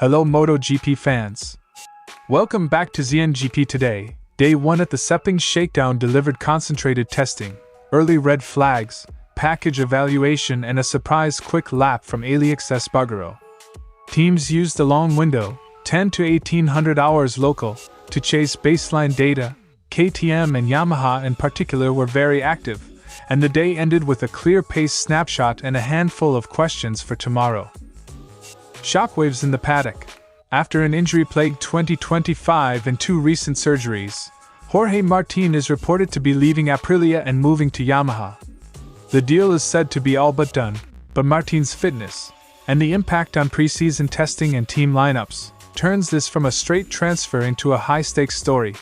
Hello Moto GP fans. Welcome back to ZNGP Today. Day 1 at the Sepang Shakedown delivered concentrated testing, early red flags, package evaluation and a surprise quick lap from Aleix Espargaró. Teams used the long window, 10 to 1800 hours local, to chase baseline data. KTM and Yamaha in particular were very active, and the day ended with a clear pace snapshot and a handful of questions for tomorrow. Shockwaves in the paddock. After an injury-plagued 2025 and 2 recent surgeries, Jorge Martín is reported to be leaving Aprilia and moving to Yamaha. The deal is said to be all but done, but Martín's fitness, and the impact on preseason testing and team lineups, turns this from a straight transfer into a high-stakes story.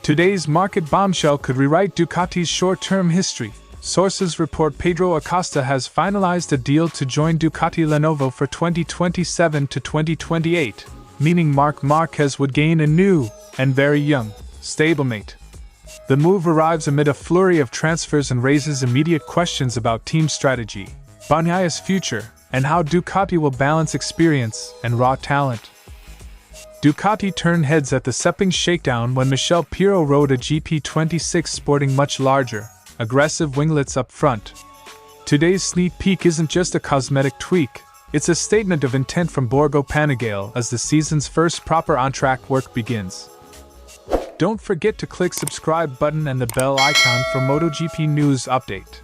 Today's market bombshell could rewrite Ducati's short-term history. Sources report Pedro Acosta has finalized a deal to join Ducati Lenovo for 2027 to 2028, meaning Marc Marquez would gain a new, and very young, stablemate. The move arrives amid a flurry of transfers and raises immediate questions about team strategy, Bagnaya's future, and how Ducati will balance experience and raw talent. Ducati turned heads at the Sepang Shakedown when Michel Pirot rode a GP26 sporting much larger, aggressive winglets up front. Today's sneak peek isn't just a cosmetic tweak, it's a statement of intent from Borgo Panigale as the season's first proper on-track work begins. Don't forget to click subscribe button and the bell icon for MotoGP news update.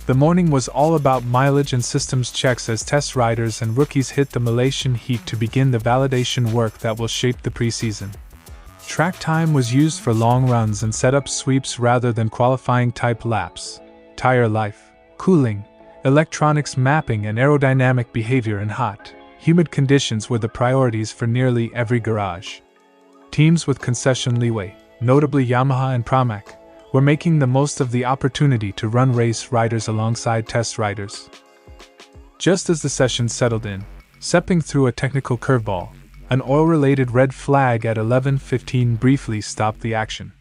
The morning was all about mileage and systems checks as test riders and rookies hit the Malaysian heat to begin the validation work that will shape the preseason. Track time was used for long runs and setup sweeps rather than qualifying type laps. Tire life, cooling, electronics mapping and aerodynamic behavior in hot, humid conditions were the priorities for nearly every garage. Teams with concession leeway, notably Yamaha and Pramac, were making the most of the opportunity to run race riders alongside test riders. Just as the session settled in, Sepang threw a technical curveball. An oil-related red flag at 11:15 briefly stopped the action.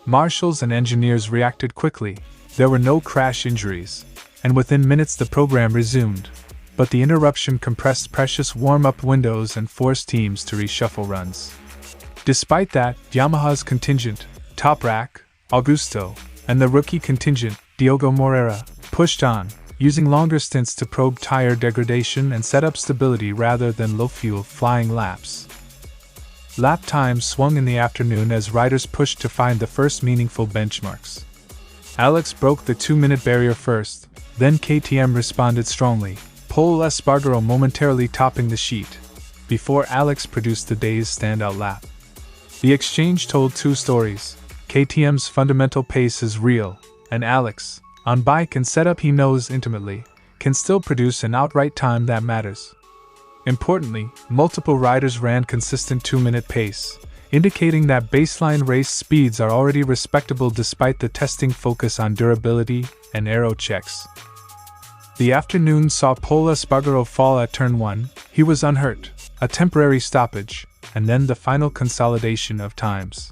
Marshals and engineers reacted quickly. There were no crash injuries, and within minutes the program resumed. But the interruption compressed precious warm-up windows and forced teams to reshuffle runs. Despite that, Yamaha's contingent, Toprak, Augusto, and the rookie contingent, Diogo Moreira, pushed on, using longer stints to probe tire degradation and setup stability rather than low-fuel flying laps. Lap times swung in the afternoon as riders pushed to find the first meaningful benchmarks. Aleix broke the 2-minute barrier first, then KTM responded strongly, Aleix Espargaró momentarily topping the sheet, before Aleix produced the day's standout lap. The exchange told 2 stories. KTM's fundamental pace is real, and Aleix, on bike and setup he knows intimately, can still produce an outright time that matters. Importantly, multiple riders ran consistent 2-minute pace, indicating that baseline race speeds are already respectable despite the testing focus on durability and aero checks. The afternoon saw Aleix Espargaró fall at turn 1, he was unhurt, a temporary stoppage, and then the final consolidation of times.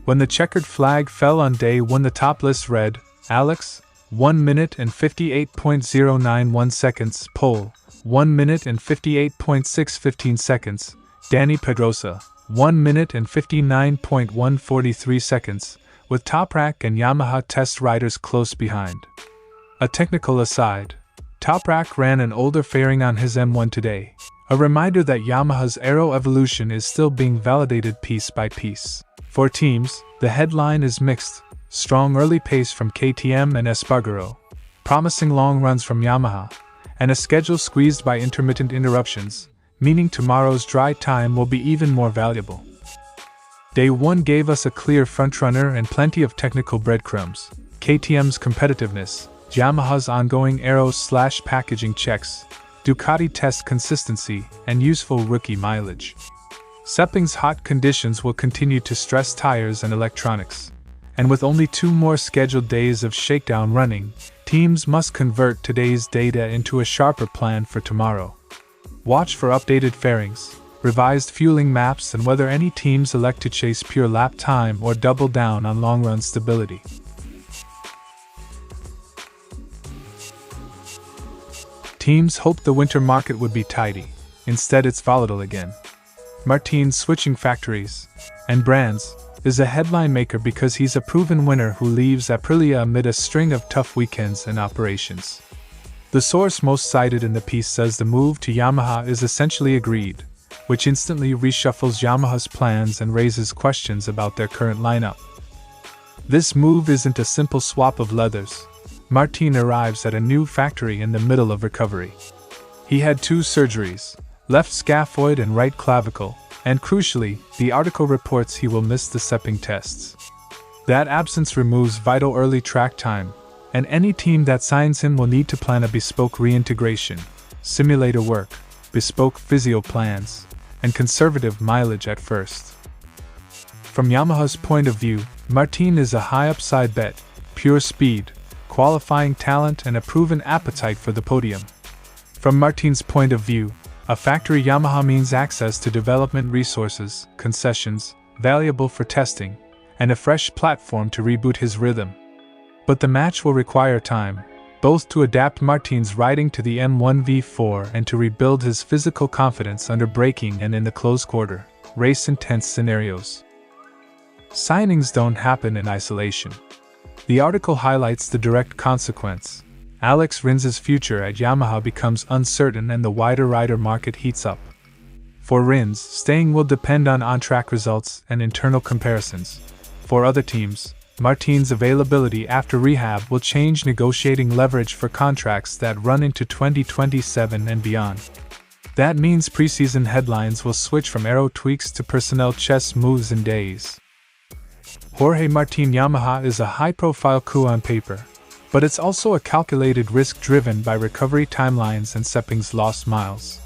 When the checkered flag fell on day 1, the top list read, Aleix, 1 minute and 58.091 seconds, Pole, 1 minute and 58.615 seconds, Dani Pedrosa, 1 minute and 59.143 seconds, with Toprak and Yamaha test riders close behind. A technical aside, Toprak ran an older fairing on his M1 today, a reminder that Yamaha's aero evolution is still being validated piece by piece. For teams, the headline is mixed, strong early pace from KTM and Espargaró, promising long runs from Yamaha, and a schedule squeezed by intermittent interruptions, meaning tomorrow's dry time will be even more valuable. Day 1 gave us a clear frontrunner and plenty of technical breadcrumbs, KTM's competitiveness, Yamaha's ongoing aero/packaging checks, Ducati test consistency, and useful rookie mileage. Sepang's hot conditions will continue to stress tires and electronics, and with only 2 more scheduled days of shakedown running, teams must convert today's data into a sharper plan for tomorrow. Watch for updated fairings, revised fueling maps, and whether any teams elect to chase pure lap time or double down on long-run stability. Teams hoped the winter market would be tidy. Instead, it's volatile again. Martin's switching factories and brands is a headline maker because he's a proven winner who leaves Aprilia amid a string of tough weekends and operations. The source most cited in the piece says the move to Yamaha is essentially agreed, which instantly reshuffles Yamaha's plans and raises questions about their current lineup. This move isn't a simple swap of leathers. Martin arrives at a new factory in the middle of recovery. He had 2 surgeries, left scaphoid and right clavicle, and crucially, the article reports he will miss the Sepang tests. That absence removes vital early track time, and any team that signs him will need to plan a bespoke reintegration, simulator work, bespoke physio plans, and conservative mileage at first. From Yamaha's point of view, Martin is a high upside bet, pure speed, qualifying talent, and a proven appetite for the podium. From Martin's point of view, a factory Yamaha means access to development resources, concessions, valuable for testing, and a fresh platform to reboot his rhythm. But the match will require time, both to adapt Martin's riding to the M1 V4 and to rebuild his physical confidence under braking and in the close quarter, race-intense scenarios. Signings don't happen in isolation. The article highlights the direct consequence. Aleix Rins's future at Yamaha becomes uncertain and the wider rider market heats up. For Rins, staying will depend on on-track results and internal comparisons. For other teams, Martin's availability after rehab will change negotiating leverage for contracts that run into 2027 and beyond. That means preseason headlines will switch from aero tweaks to personnel chess moves in days. Jorge Martín Yamaha is a high-profile coup on paper, but it's also a calculated risk driven by recovery timelines and Sepang's lost miles.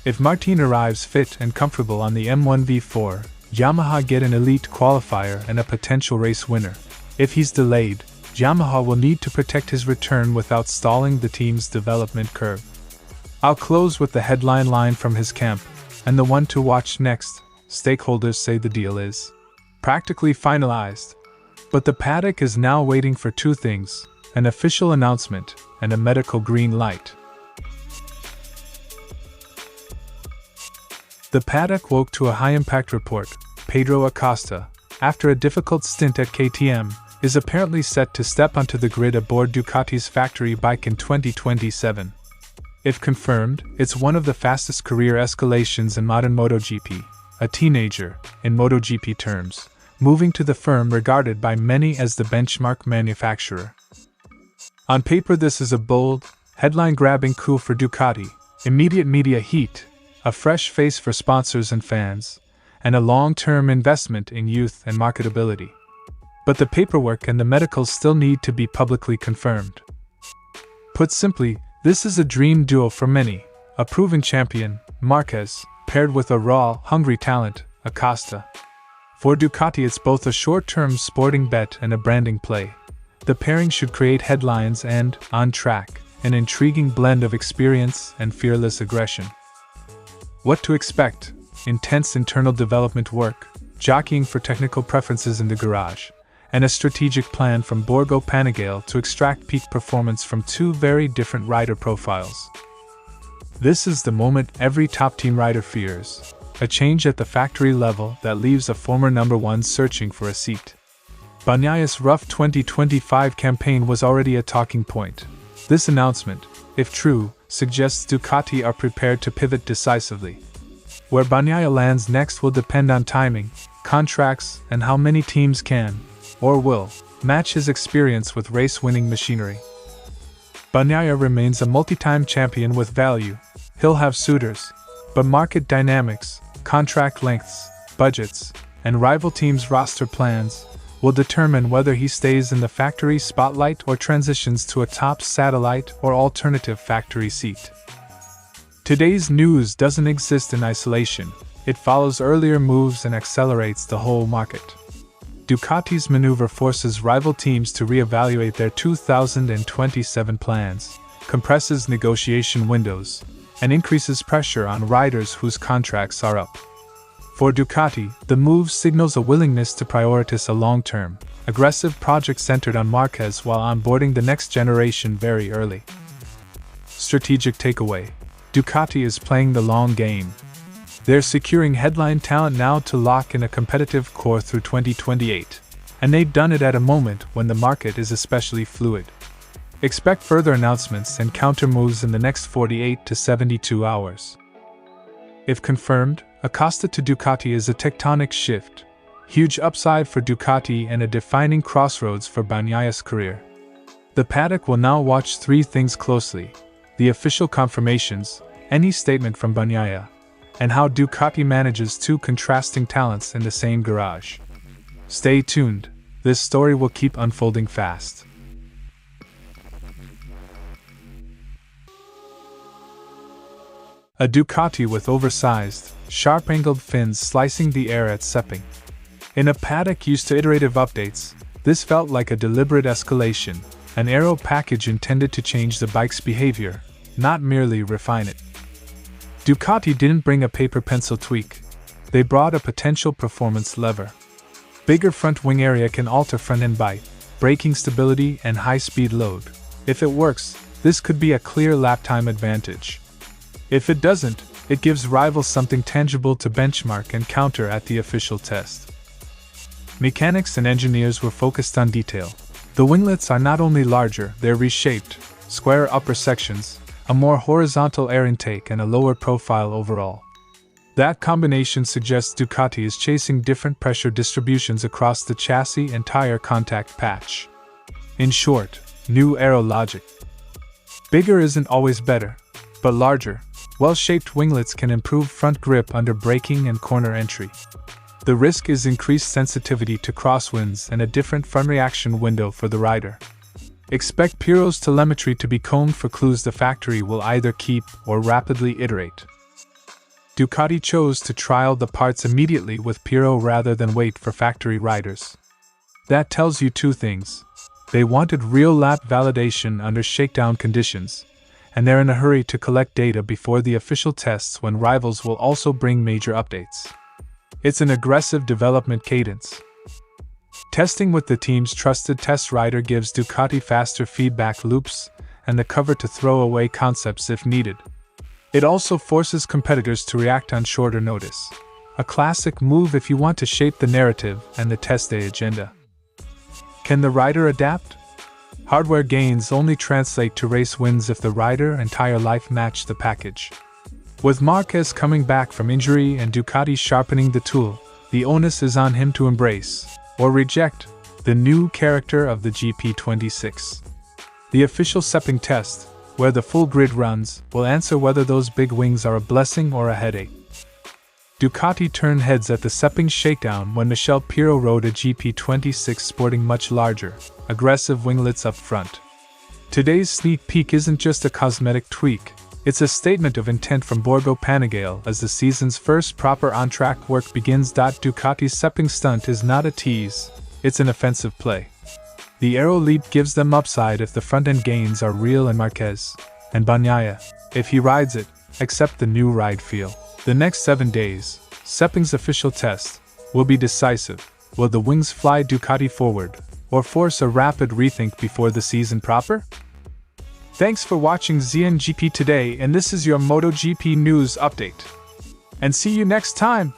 If Martin arrives fit and comfortable on the M1 V4, Yamaha get an elite qualifier and a potential race winner. If he's delayed, Yamaha will need to protect his return without stalling the team's development curve. I'll close with the headline line from his camp, and the one to watch next. Stakeholders say the deal is practically finalized. But the paddock is now waiting for 2 things: an official announcement and a medical green light. The paddock woke to a high-impact report. Pedro Acosta, after a difficult stint at KTM, is apparently set to step onto the grid aboard Ducati's factory bike in 2027. If confirmed, it's one of the fastest career escalations in modern Moto GP, a teenager, in Moto GP terms, moving to the firm regarded by many as the benchmark manufacturer. On paper, this is a bold, headline-grabbing coup for Ducati, immediate media heat, a fresh face for sponsors and fans, and a long-term investment in youth and marketability. But the paperwork and the medicals still need to be publicly confirmed. Put simply, this is a dream duo for many: a proven champion, Marquez, paired with a raw, hungry talent, Acosta. For Ducati, it's both a short-term sporting bet and a branding play. The pairing should create headlines and, on track, an intriguing blend of experience and fearless aggression. What to expect: intense internal development work, jockeying for technical preferences in the garage, and a strategic plan from Borgo Panigale to extract peak performance from 2 very different rider profiles. This is the moment every top team rider fears: a change at the factory level that leaves a former number 1 searching for a seat. Bagnaya's rough 2025 campaign was already a talking point. This announcement, if true, suggests Ducati are prepared to pivot decisively. Where Bagnaia lands next will depend on timing, contracts, and how many teams can, or will, match his experience with race-winning machinery. Bagnaia remains a multi-time champion with value. He'll have suitors, but market dynamics, contract lengths, budgets, and rival teams' roster plans will determine whether he stays in the factory spotlight or transitions to a top satellite or alternative factory seat. Today's news doesn't exist in isolation. It follows earlier moves and accelerates the whole market. Ducati's maneuver forces rival teams to reevaluate their 2027 plans, compresses negotiation windows, and increases pressure on riders whose contracts are up. For Ducati, the move signals a willingness to prioritize a long-term, aggressive project centered on Marquez while onboarding the next generation very early. Strategic takeaway: Ducati is playing the long game. They're securing headline talent now to lock in a competitive core through 2028, and they've done it at a moment when the market is especially fluid. Expect further announcements and counter moves in the next 48 to 72 hours. If confirmed, Acosta to Ducati is a tectonic shift, huge upside for Ducati and a defining crossroads for Bagnaya's career. The paddock will now watch three things closely: the official confirmations, any statement from Bagnaia, and how Ducati manages two contrasting talents in the same garage. Stay tuned, this story will keep unfolding fast. A Ducati with oversized, sharp-angled fins slicing the air at Sepang. In a paddock used to iterative updates, this felt like a deliberate escalation, an aero package intended to change the bike's behavior, not merely refine it. Ducati didn't bring a paper-pencil tweak. They brought a potential performance lever. Bigger front wing area can alter front-end bite, braking stability, and high-speed load. If it works, this could be a clear lap time advantage. If it doesn't, it gives rivals something tangible to benchmark and counter at the official test. Mechanics and engineers were focused on detail. The winglets are not only larger, they're reshaped, square upper sections, a more horizontal air intake, and a lower profile overall. That combination suggests Ducati is chasing different pressure distributions across the chassis and tire contact patch. In short, new aero logic. Bigger isn't always better, but larger, well-shaped winglets can improve front grip under braking and corner entry. The risk is increased sensitivity to crosswinds and a different front reaction window for the rider. Expect Piro's telemetry to be combed for clues the factory will either keep or rapidly iterate. Ducati chose to trial the parts immediately with Piro rather than wait for factory riders. That tells you two things. They wanted real lap validation under shakedown conditions, and they're in a hurry to collect data before the official tests when rivals will also bring major updates. It's an aggressive development cadence. Testing with the team's trusted test rider gives Ducati faster feedback loops and the cover to throw away concepts if needed. It also forces competitors to react on shorter notice. A classic move if you want to shape the narrative and the test day agenda. Can the rider adapt? Hardware gains only translate to race wins if the rider and tire life match the package. With Marquez coming back from injury and Ducati sharpening the tool, the onus is on him to embrace, or reject, the new character of the GP26. The official Sepang test, where the full grid runs, will answer whether those big wings are a blessing or a headache. Ducati turned heads at the Sepang Shakedown when Michel Piro rode a GP26 sporting much larger, aggressive winglets up front. Today's sneak peek isn't just a cosmetic tweak, it's a statement of intent from Borgo Panigale as the season's first proper on-track work begins. Ducati's Sepang stunt is not a tease, it's an offensive play. The aero leap gives them upside if the front-end gains are real, and Marquez, and Bagnaia, if he rides it, accept the new ride feel. The next 7 days, Sepang's official test, will be decisive. Will the wings fly Ducati forward, or force a rapid rethink before the season proper? Thanks for watching ZNGP Today, and this is your Moto GP news update. And see you next time!